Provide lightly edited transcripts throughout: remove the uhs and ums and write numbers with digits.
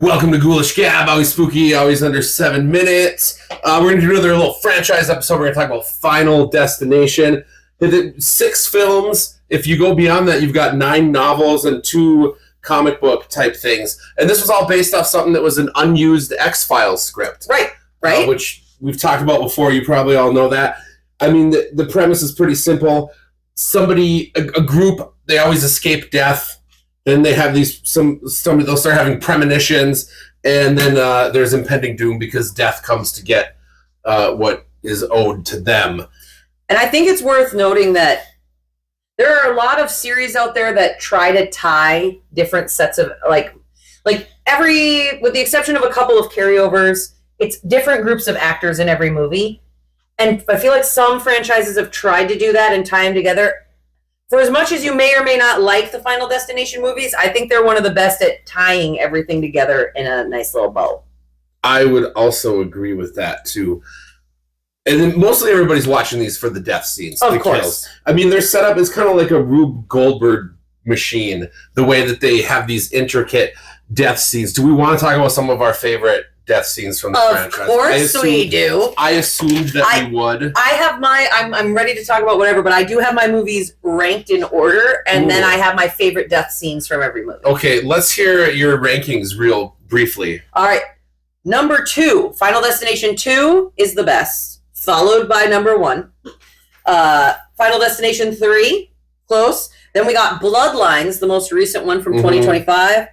Welcome to Ghoulish Gab, always spooky, always under 7 minutes. We're going to do another little franchise episode. We're going to talk about Final Destination. 6 films. If you go beyond that, you've got 9 novels and 2 comic book type things. And this was all based off something that was an unused X-Files script. Right. Which we've talked about before. You probably all know that. I mean, the premise is pretty simple. A group, they always escape death. Then they have they'll start having premonitions, and then there's impending doom because death comes to get what is owed to them. And I think it's worth noting that there are a lot of series out there that try to tie different sets of with the exception of a couple of carryovers, it's different groups of actors in every movie. And I feel like some franchises have tried to do that and tie them together. For as much as you may or may not like the Final Destination movies, I think they're one of the best at tying everything together in a nice little bow. I would also agree with that, too. And then mostly everybody's watching these for the death scenes. Of course. Kills. I mean, their setup is kind of like a Rube Goldberg machine, the way that they have these intricate death scenes. Do we want to talk about some of our favorite death scenes from the franchise? Of course we do. I assumed that we would. I have I'm ready to talk about whatever, but I do have my movies ranked in order, and then I have my favorite death scenes from every movie. Okay, let's hear your rankings real briefly. All right. Number 2, Final Destination 2 is the best, followed by number 1. Final Destination 3, close. Then we got Bloodlines, the most recent one from 2025.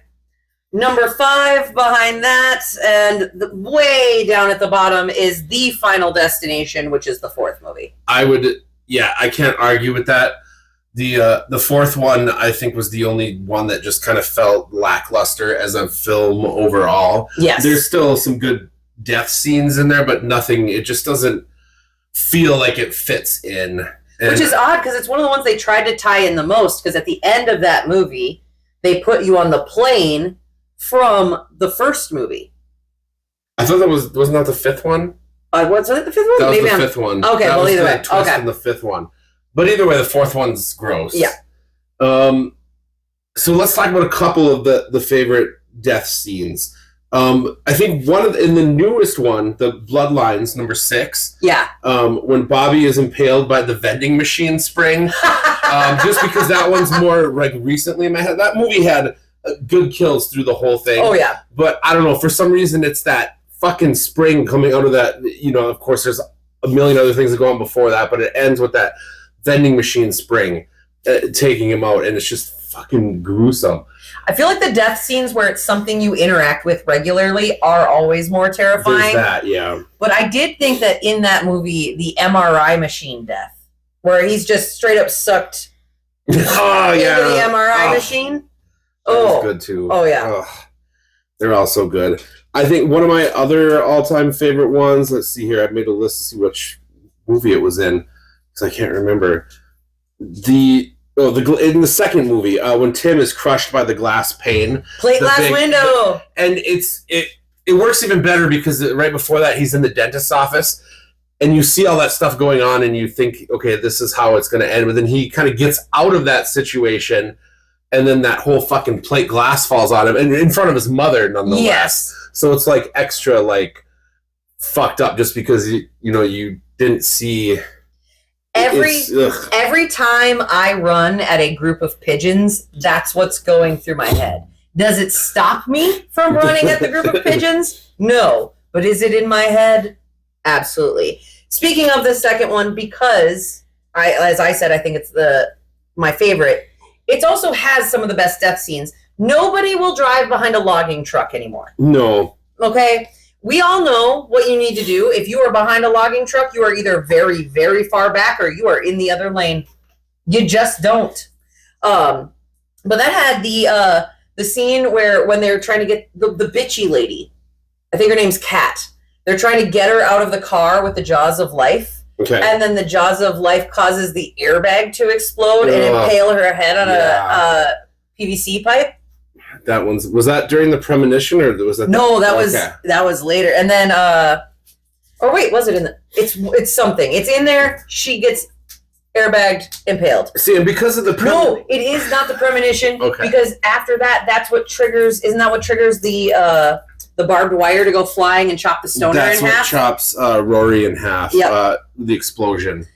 Number 5 behind that, and way down at the bottom is The Final Destination, which is the 4th movie. I can't argue with that. The 4th one, I think, was the only one that just kind of felt lackluster as a film overall. Yes. There's still some good death scenes in there, but nothing, it just doesn't feel like it fits in. Which is odd, because it's one of the ones they tried to tie in the most, because at the end of that movie, they put you on the plane from the first movie. I thought wasn't that the 5th one? Was it the 5th one? That was the 5th one. Okay, that well, was either the way. twist Okay. in the 5th one. But either way, the 4th one's gross. Yeah. So let's talk about a couple of the favorite death scenes. I think in the newest one, the Bloodlines, number 6. Yeah. When Bobby is impaled by the vending machine spring. Just because that one's more like recently in my head. That movie had good kills through the whole thing. Oh, yeah. But I don't know, for some reason it's that fucking spring coming out of that, of course there's a million other things that go on before that, but it ends with that vending machine spring taking him out, and it's just fucking gruesome. I feel like the death scenes where it's something you interact with regularly are always more terrifying. There's that, yeah. But I did think that in that movie, the MRI machine death, where he's just straight up sucked into the MRI machine. That's good too. Oh, yeah. Oh, they're all so good. I think one of my other all-time favorite ones, let's see here, I made a list to see which movie it was in, because I can't remember. In the second movie, when Tim is crushed by the glass pane. Plate glass window! And it works even better because right before that, he's in the dentist's office, and you see all that stuff going on, and you think, okay, this is how it's going to end. But then he kind of gets out of that situation, and then that whole fucking plate glass falls on him, and in front of his mother, nonetheless. Yes. So it's like extra fucked up just because you didn't see. Every time I run at a group of pigeons, that's what's going through my head. Does it stop me from running at the group of pigeons? No. But is it in my head? Absolutely. Speaking of the second one, because as I said, I think it's my favorite. It also has some of the best death scenes. Nobody will drive behind a logging truck anymore. No. Okay? We all know what you need to do. If you are behind a logging truck, you are either very, very far back or you are in the other lane. You just don't. But that had the scene when they're trying to get the bitchy lady. I think her name's Kat. They're trying to get her out of the car with the jaws of life. Okay. And then the jaws of life causes the airbag to explode and impale her head on a PVC pipe. Was that during the premonition, or was that? No, that was later. And then, or wait, was it in the? It's something. It's in there. She gets airbagged, impaled. See, and because of the No, it is not the premonition. Okay. Because after that, that's what triggers. Isn't that what triggers the barbed wire to go flying and chop the stoner that's in what half? chops Rory in half. Yep. The explosion,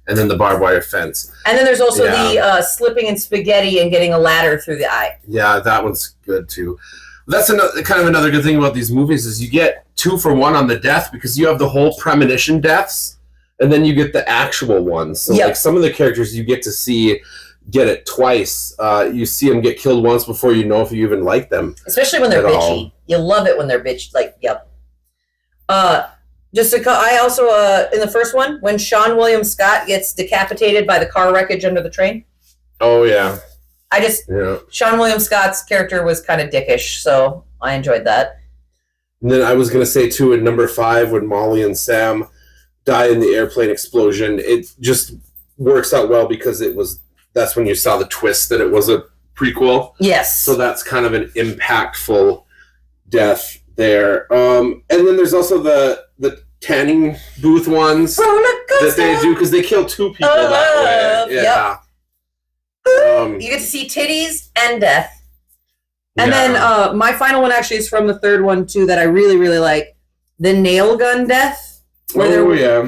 and then the barbed wire fence. And then there's also the slipping in spaghetti and getting a ladder through the eye. Yeah, that one's good too. That's another good thing about these movies is you get 2 for 1 on the death because you have the whole premonition deaths, and then you get the actual ones. So like some of the characters you get to see get it twice. You see them get killed once before you know if you even like them. Especially when they're bitchy. You love it when they're bitchy. Like, yep. I also in the first one when Sean William Scott gets decapitated by the car wreckage under the train. Oh yeah. Sean William Scott's character was kind of dickish, so I enjoyed that. And then I was gonna say too in number 5 when Molly and Sam die in the airplane explosion, it just works out well because that's when you saw the twist that it was a prequel. Yes. So that's kind of an impactful death there. And then there's also the tanning booth ones that they do because they kill 2 people that way. Yeah. Yep. You get to see titties and death. And then my final one actually is from the third one too that I really, really like. The nail gun death. Where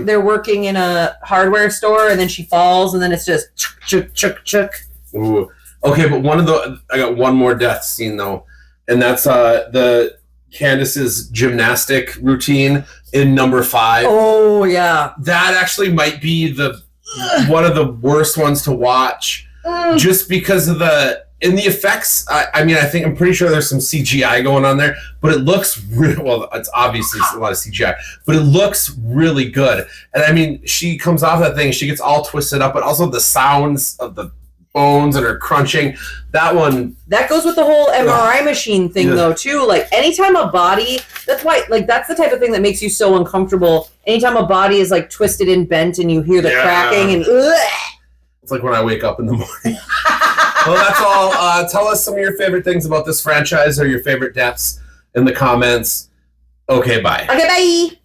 they're working in a hardware store and then she falls and then it's just chuk. Ooh. Okay, but I got one more death scene though. And that's the Candace's gymnastic routine in number 5. Oh yeah. That actually might be one of the worst ones to watch. Just because of the effects. I'm pretty sure there's some CGI going on there, but it looks it's obviously a lot of CGI, but it looks really good. And I mean, she comes off that thing, she gets all twisted up, but also the sounds of the bones and her crunching. That goes with the whole MRI machine thing though too. Like anytime a body, that's why that's the type of thing that makes you so uncomfortable. Anytime a body is like twisted and bent and you hear the cracking and it's like when I wake up in the morning. Well, that's all. Tell us some of your favorite things about this franchise or your favorite deaths in the comments. Okay, bye. Okay, bye.